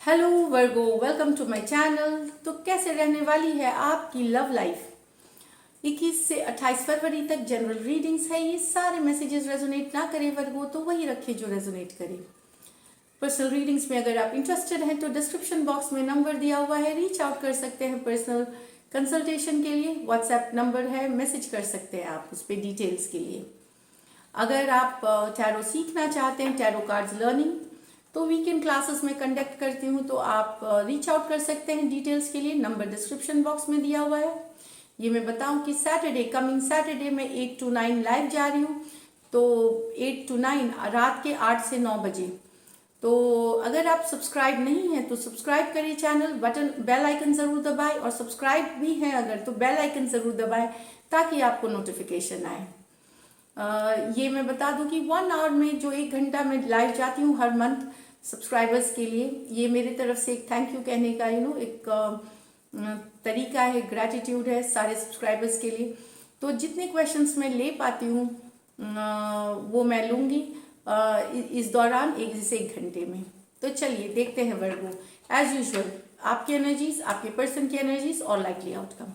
Hello Virgo, welcome to my channel. तो कैसे रहने वाली है आपकी लव लाइफ? 21 से 28 फरवरी तक जनरल रीडिंग्स है। ये सारे मैसेजेस रेजोनेट ना करे वर्गो तो वही रखे जो रेजोनेट करे। पर्सनल रीडिंग्स में अगर आप इंटरेस्टेड हैं तो डिस्क्रिप्शन बॉक्स में नंबर दिया हुआ है, रीच आउट कर सकते हैं पर्सनल कंसल्टेशन के लिए। व्हाट्सएप नंबर है, मैसेज कर सकते हैं आप उस पर डिटेल्स के लिए। अगर आप टैरो सीखना चाहते हैं, टैरो कार्ड्स लर्निंग, तो वीकेंड क्लासेस में कंडक्ट करती हूँ, तो आप रीच आउट कर सकते हैं डिटेल्स के लिए। नंबर डिस्क्रिप्शन बॉक्स में दिया हुआ है। ये मैं बताऊं कि सैटरडे, कमिंग सैटरडे में 8 to 9 लाइव जा रही हूँ, तो 8 to 9 रात के 8 से 9 बजे। तो अगर आप सब्सक्राइब नहीं है तो सब्सक्राइब करिए चैनल, बटन बेल आइकन जरूर दबाएं, और सब्सक्राइब भी है अगर तो बेल आइकन जरूर दबाएं ताकि आपको नोटिफिकेशन आए। ये मैं बता दूं कि 1 आवर में जो 1 घंटा मैं लाइव जाती हूँ हर मंथ सब्सक्राइबर्स के लिए, ये मेरी तरफ से एक थैंक यू कहने का एक तरीका है, ग्रैटिट्यूड है सारे सब्सक्राइबर्स के लिए। तो जितने क्वेश्चंस मैं ले पाती हूँ वो मैं लूँगी इस दौरान, जैसे 1 घंटे में। तो चलिए देखते हैं वर्गो, एज यूजुअल आपकी एनर्जीज, आपके पर्सन की एनर्जीज और लाइकली आउटकम।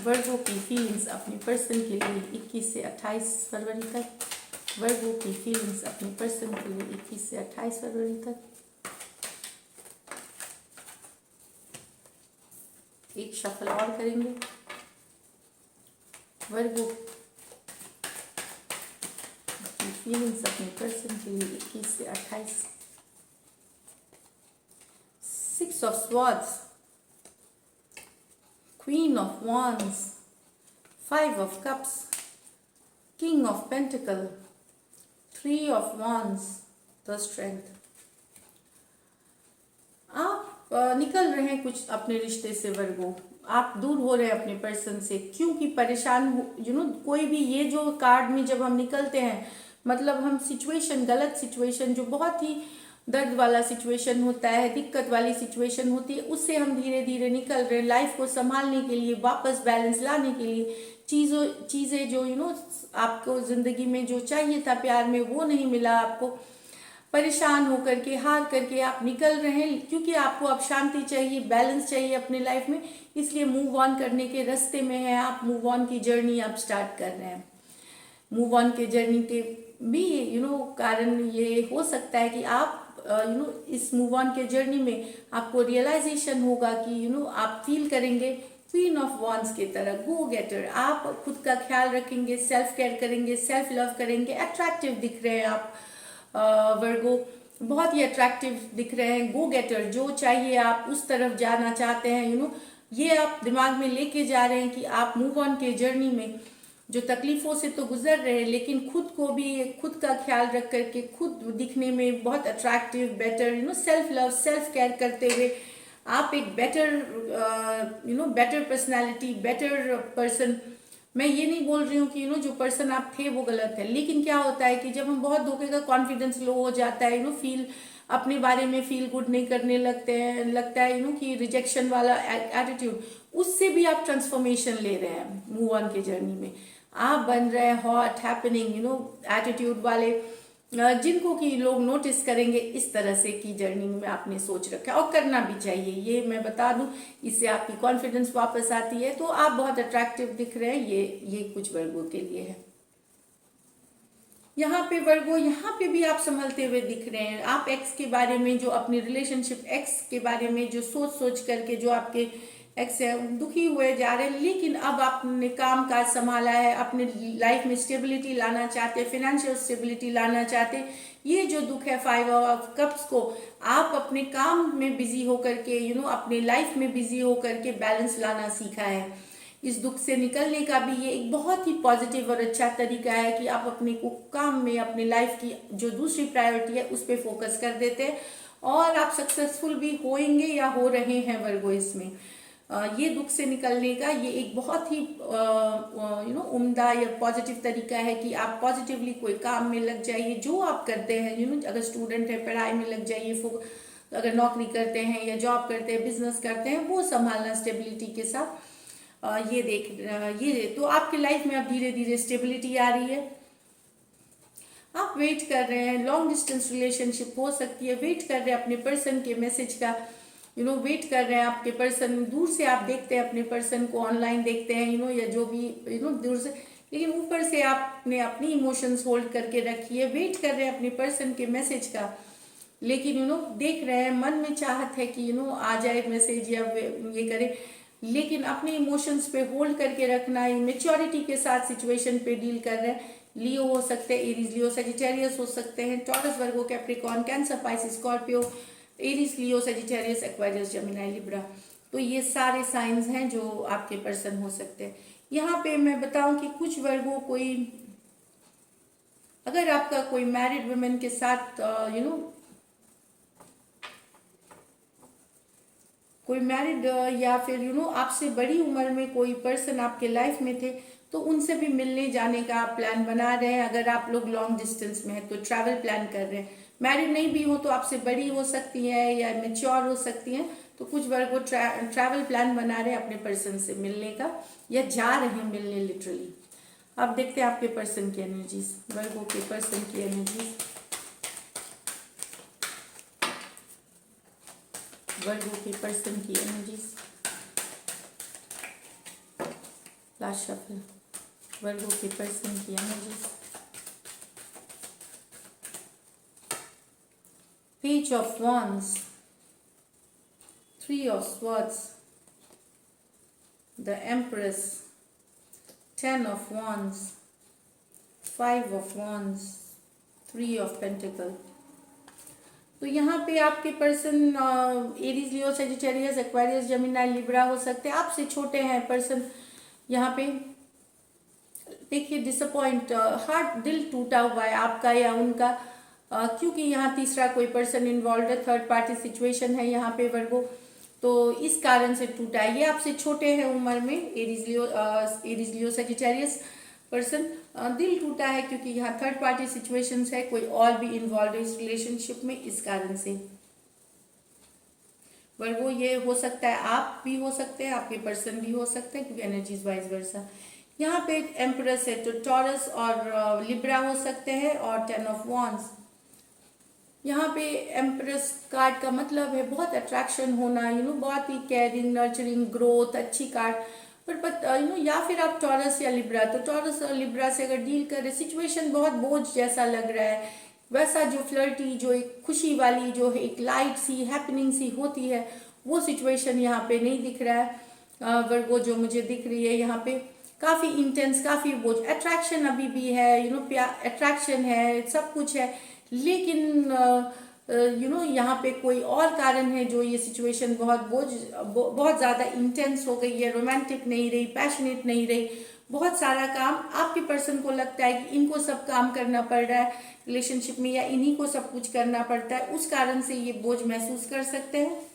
वर्गो की फीलिंग्स अपने पर्सन के लिए 21 से 28 फरवरी तक। वर्गो की फीलिंग्स अपने पर्सन के लिए 21 से 28 फरवरी तक। एक शफल और करेंगे। वर्गो की फीलिंग्स अपने पर्सन के लिए 21 से 28। 6 of swords, Queen of Wands, 5 of Cups, King of Pentacle, 3 of Wands, the Strength। आप निकल रहे हैं कुछ अपने रिश्ते से वर्गो, आप दूर हो रहे हैं अपने पर्सन से क्योंकि परेशान कोई भी ये जो कार्ड में जब हम निकलते हैं, मतलब हम सिचुएशन, गलत सिचुएशन जो बहुत ही दर्द वाला सिचुएशन होता है, दिक्कत वाली सिचुएशन होती है, उससे हम धीरे धीरे निकल रहे हैं लाइफ को संभालने के लिए, वापस बैलेंस लाने के लिए। चीज़ें जो आपको ज़िंदगी में जो चाहिए था प्यार में वो नहीं मिला आपको, परेशान होकर के, हार करके आप निकल रहे हैं क्योंकि आपको अब शांति चाहिए, बैलेंस चाहिए अपने लाइफ में, इसलिए मूव ऑन करने के रास्ते में है आप। मूव ऑन की जर्नी आप स्टार्ट कर रहे हैं। मूव ऑन के जर्नी के भी कारण ये हो सकता है कि आप इस मूव ऑन के जर्नी में आपको रियलाइजेशन होगा कि आप फील करेंगे क्वीन ऑफ वॉन्ड्स की तरह, गो गेटर। आप खुद का ख्याल रखेंगे, सेल्फ केयर करेंगे, सेल्फ लव करेंगे। अट्रैक्टिव दिख रहे हैं आप वर्गो, बहुत ही अट्रैक्टिव दिख रहे हैं। गो गेटर, जो चाहिए आप उस तरफ जाना चाहते हैं, ये आप दिमाग में लेके जा रहे हैं कि आप मूव ऑन के जर्नी में जो तकलीफों से तो गुजर रहे हैं, लेकिन खुद को भी, खुद का ख्याल रख करके, खुद दिखने में बहुत attractive, better, self love, self care करते हुए आप एक better better personality, better person. मैं ये नहीं बोल रही हूँ कि जो पर्सन आप थे वो गलत है, लेकिन क्या होता है कि जब हम बहुत धोखे का, कॉन्फिडेंस लो हो जाता है, फील अपने बारे में फील गुड नहीं करने लगते हैं, लगता है कि रिजेक्शन वाला एटीट्यूड, उससे भी आप ट्रांसफॉर्मेशन ले रहे हैं मूव ऑन के जर्नी में। आप बन रहे हैं हॉट, हैपनिंग, एटीट्यूड वाले, जिनको कि लोग नोटिस करेंगे, इस तरह से की जर्नी में आपने सोच रखा है और करना भी चाहिए। ये मैं बता दूं, इससे आपकी कॉन्फिडेंस वापस आती है, तो आप बहुत अट्रैक्टिव दिख रहे हैं। ये कुछ वर्गों के लिए है। यहाँ पे वर्गो, यहाँ पे भी आप संभलते हुए दिख रहे हैं। आप एक्स के बारे में, जो अपनी रिलेशनशिप एक्स के बारे में जो सोच करके, जो आपके एक्स है, दुखी हुए जा रहे हैं, लेकिन अब आपने काम काज संभाला है, अपने लाइफ में स्टेबिलिटी लाना चाहते, फाइनेंशियल स्टेबिलिटी लाना चाहते। ये जो दुख है 5 ऑफ कप्स को, आप अपने काम में बिजी होकर के, अपने लाइफ में बिजी होकर के बैलेंस लाना सीखा है। इस दुख से निकलने का भी ये एक बहुत ही पॉजिटिव और अच्छा तरीका है कि आप अपने को काम में, अपने लाइफ की जो दूसरी प्रायोरिटी है उस पर फोकस कर देते हैं और आप सक्सेसफुल भी होंगे या हो रहे हैं वर्गो। इसमें ये दुख से निकलने का ये एक बहुत ही उम्दा या पॉजिटिव तरीका है कि आप पॉजिटिवली कोई काम में लग जाइए जो आप करते हैं। अगर स्टूडेंट है, पढ़ाई में लग जाइए, अगर नौकरी करते हैं या जॉब करते हैं, बिजनेस करते हैं, वो संभालना स्टेबिलिटी के साथ। ये तो आपकी लाइफ में अब धीरे धीरे स्टेबिलिटी आ रही है। आप वेट कर रहे हैं, लॉन्ग डिस्टेंस रिलेशनशिप हो सकती है, वेट कर रहे हैं अपने पर्सन के मैसेज का, वेट कर रहे हैं आपके पर्सन। दूर से आप देखते हैं अपने पर्सन को, ऑनलाइन देखते हैं या जो भी दूर से, लेकिन ऊपर से आपने अपनी इमोशंस होल्ड करके रखी है, वेट कर रहे हैं अपने पर्सन के मैसेज का। लेकिन देख रहे हैं, मन में चाहत है कि आ जाए मैसेज या ये करे, लेकिन अपने इमोशंस पे होल्ड करके रखना है, मेच्योरिटी के साथ सिचुएशन पे डील कर रहे हैं। लियो हो सकते हैं, एरीज लियो सजिटेरियस हो सकते हैं, taurus Virgo Capricorn cancer Pisces Scorpio, Aries Leo Sagittarius Aquarius Gemini Libra. तो ये सारे साइंस हैं जो आपके पर्सन हो सकते हैं। यहाँ पे मैं बताऊं कि कुछ वर्गों कोई, अगर आपका कोई मैरिड वुमेन के साथ कोई मैरिड या फिर आपसे बड़ी उम्र में कोई पर्सन आपके लाइफ में थे, तो उनसे भी मिलने जाने का आप प्लान बना रहे हैं। अगर आप लोग लॉन्ग डिस्टेंस में है तो ट्रैवल प्लान कर रहे हैं। मैरिड नहीं भी हो तो आपसे बड़ी हो सकती है या मेच्योर हो सकती हैं, तो कुछ वर्ग वो ट्रैवल प्लान बना रहे हैं अपने पर्सन से मिलने का, या जा रहे हैं मिलने लिटरली। अब देखते हैं आपके पर्सन की एनर्जीज, वर्गों के पर्सन की एनर्जीज, वर्गों के पर्सन की एनर्जीज। लास्ट शफल, वर्गों के पर्सन की energies. Page of wands, 3 of swords, the empress, 10 of wands, 5 of wands, 3 of pentacle। तो यहाँ पे आपके person Aries Leo Sagittarius Aquarius Gemini Libra हो सकते हैं। आपसे छोटे हैं पर्सन। यहाँ पे देखिए डिसअपॉइंट, हार्ट, दिल टूटा हुआ है आपका या उनका, क्योंकि यहाँ तीसरा कोई पर्सन इन्वॉल्व है, थर्ड पार्टी सिचुएशन है यहाँ पे वर्गो, तो इस कारण से टूटा है। ये आपसे छोटे हैं उम्र में, एरीज लियो सजिटेरियस पर्सन। दिल टूटा है क्योंकि यहाँ थर्ड पार्टी सिचुएशंस है, कोई और भी इन्वॉल्व है इस रिलेशनशिप में, इस कारण से वर्गो ये हो सकता है। आप भी हो सकते हैं, आपके पर्सन भी हो सकते हैं, क्योंकि एनर्जीज वाइज वर्सा। यहाँ पे एम्प्रेस है तो टॉरस और लिब्रा हो सकते हैं, और 10 ऑफ wands। यहाँ पे एम्प्रेस कार्ड का मतलब है बहुत अट्रैक्शन होना, बहुत ही केयरिंग, नर्चरिंग, ग्रोथ, अच्छी कार्ड। पर या फिर आप टॉरस या लिब्रा, तो टॉरस और लिब्रा से अगर डील करें, सिचुएशन बहुत बोझ जैसा लग रहा है। वैसा जो फ्लर्टी, जो एक खुशी वाली, जो एक लाइट सी हैपनिंग सी होती है, वो सिचुएशन यहाँ पे नहीं दिख रहा है वर्गो। जो मुझे दिख रही है यहाँ पे काफ़ी इंटेंस, काफ़ी बोझ, अट्रैक्शन अभी भी है, अट्रैक्शन है, सब कुछ है, लेकिन यहाँ पे कोई और कारण है जो ये सिचुएशन बहुत बहुत ज़्यादा इंटेंस हो गई है, रोमांटिक नहीं रही, पैशनेट नहीं रही। बहुत सारा काम आपके पर्सन को लगता है कि इनको सब काम करना पड़ रहा है रिलेशनशिप में, या इन्हीं को सब कुछ करना पड़ता है, उस कारण से ये बोझ महसूस कर सकते हैं।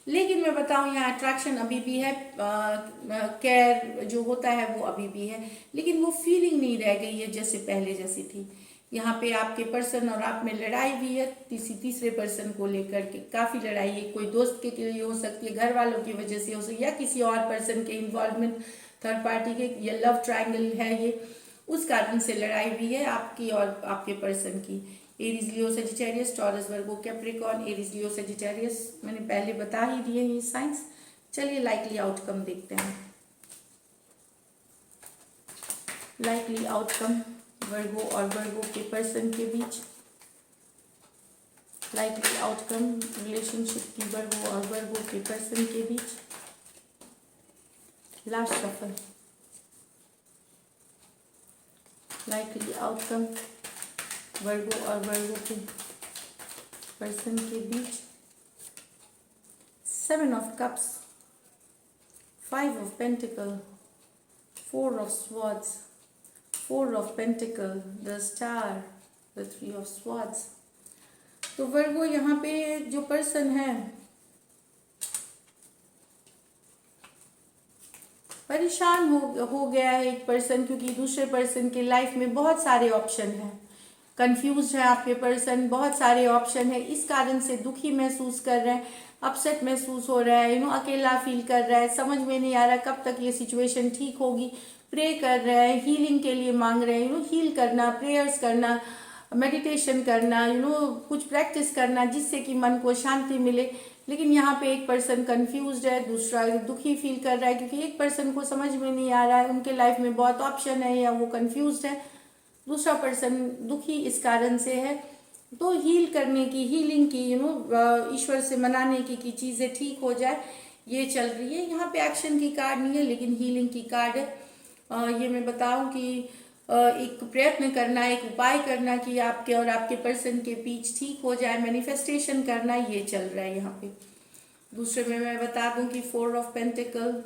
लेकिन मैं बताऊं, यहाँ अट्रैक्शन अभी भी है, केयर जो होता है वो अभी भी है, लेकिन वो फीलिंग नहीं रह गई है जैसे पहले जैसी थी। यहाँ पे आपके पर्सन और आप में लड़ाई भी है, तीसरे पर्सन को लेकर के काफ़ी लड़ाई है। कोई दोस्त के लिए हो सकती है, घर वालों की वजह से हो सकती है, या किसी और पर्सन के इन्वॉल्वमेंट, थर्ड पार्टी के, या लव ट्रायंगल है ये, उस कारण से लड़ाई भी है आपकी और आपके पर्सन की। Aries Leo Sagittarius, taurus Virgo Capricorn, Aries Leo Sagittarius मैंने पहले बता ही दिए ये साइंस। चलिए लाइकली आउटकम देखते हैं। लाइकली आउटकम वर्गो और वर्गो के पर्सन के बीच, लाइकली आउटकम रिलेशनशिप की वर्गो और वर्गो के पर्सन के बीच। लास्ट सफर, लाइकली आउटकम वर्गो और वर्गो के पर्सन के बीच। 7 of cups, 5 of pentacle, 4 of swords, 4 of pentacle, the star, the 3 of swords। तो वर्गो यहाँ पे जो पर्सन है परेशान हो गया है एक पर्सन, क्योंकि दूसरे पर्सन के लाइफ में बहुत सारे ऑप्शन हैं। कंफ्यूज है आपके पर्सन, बहुत सारे ऑप्शन है, इस कारण से दुखी महसूस कर रहे हैं, अपसेट महसूस हो रहा है, अकेला फील कर रहा है, समझ में नहीं आ रहा कब तक ये सिचुएशन ठीक होगी। प्रे कर रहे हैं, हीलिंग के लिए मांग रहे हैं, हील करना, प्रेयर्स करना, मेडिटेशन करना, कुछ प्रैक्टिस करना जिससे कि मन को शांति मिले। लेकिन यहाँ पे एक पर्सन कंफ्यूज्ड है, दूसरा दुखी फील कर रहा है, क्योंकि एक पर्सन को समझ में नहीं आ रहा है, उनके लाइफ में बहुत ऑप्शन है या वो कंफ्यूज्ड है। दूसरा पर्सन दुखी इस कारण से है। तो हील करने की, हीलिंग की, ईश्वर से मनाने की कि चीज़ें ठीक हो जाए, ये चल रही है। यहाँ पे एक्शन की कार्ड नहीं है लेकिन हीलिंग की कार्ड है। ये मैं बताऊं कि एक प्रयत्न करना, एक उपाय करना कि आपके और आपके पर्सन के बीच ठीक हो जाए, मैनिफेस्टेशन करना, ये चल रहा है यहाँ पे। दूसरे में मैं बता दूं कि 4 ऑफ पेंटिकल,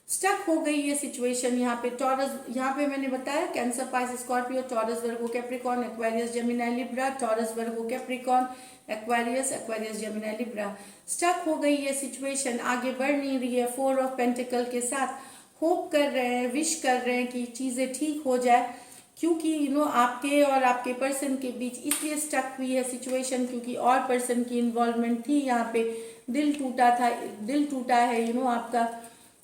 स्टक हो गई ये सिचुएशन यहाँ पे। टॉरस, यहाँ पे मैंने बताया Cancer, Pisces, Scorpio, Taurus, Virgo, Capricorn, Aquarius, Gemini, Libra, Taurus, Virgo, Capricorn, Aquarius, Aquarius, Gemini, Libra. Stuck हो गई ये सिचुएशन, आगे बढ़ नहीं रही है। 4 ऑफ पेंटिकल के साथ होप कर रहे हैं, विश कर रहे हैं कि चीज़ें ठीक हो जाए, क्योंकि आपके और आपके पर्सन के बीच इसलिए स्टक हुई है सिचुएशन क्योंकि और पर्सन की इन्वॉल्वमेंट थी यहाँ पे। दिल टूटा था, दिल टूटा है आपका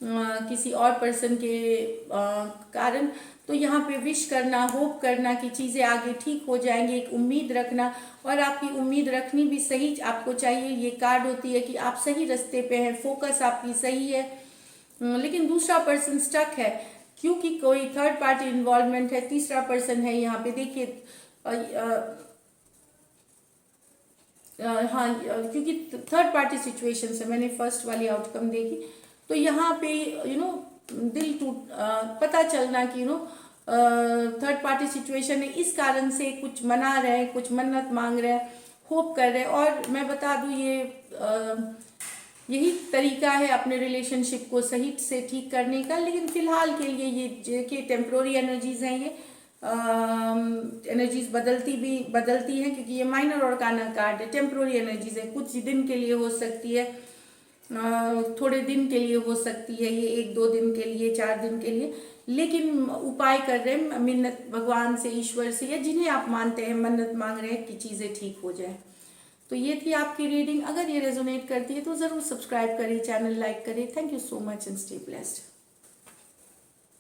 किसी और पर्सन के कारण। तो यहाँ पे विश करना, होप करना कि चीज़ें आगे ठीक हो जाएंगी, एक उम्मीद रखना। और आपकी उम्मीद रखनी भी सही आपको चाहिए। ये कार्ड होती है कि आप सही रास्ते पे हैं, फोकस आपकी सही है। लेकिन दूसरा पर्सन स्टक है क्योंकि कोई थर्ड पार्टी इन्वॉल्वमेंट है, तीसरा पर्सन है यहाँ पे। देखिए हाँ, क्योंकि थर्ड पार्टी सिचुएशन से मैंने फर्स्ट वाली आउटकम देखी। तो यहाँ पे दिल टूट, पता चलना कि थर्ड पार्टी सिचुएशन है, इस कारण से कुछ मना रहे हैं, कुछ मन्नत मांग रहे हैं, होप कर रहे हैं। और मैं बता दूं ये यही तरीका है अपने रिलेशनशिप को सही से ठीक करने का। लेकिन फिलहाल के लिए ये कि टेम्प्रोरी एनर्जीज हैं, ये एनर्जीज बदलती हैं क्योंकि ये माइनर और काना कार्ड है। टेम्प्रोरी एनर्जीज है, कुछ दिन के लिए हो सकती है, थोड़े दिन के लिए हो सकती है, ये 1-2 दिन के लिए, 4 दिन के लिए। लेकिन उपाय कर रहे हैं, मिन्नत भगवान से, ईश्वर से, या जिन्हें आप मानते हैं, मन्नत मांग रहे हैं कि चीज़ें ठीक हो जाए। तो ये थी आपकी रीडिंग। अगर ये रेजोनेट करती है तो ज़रूर सब्सक्राइब करें, चैनल लाइक करें। Thank you so much and stay blessed.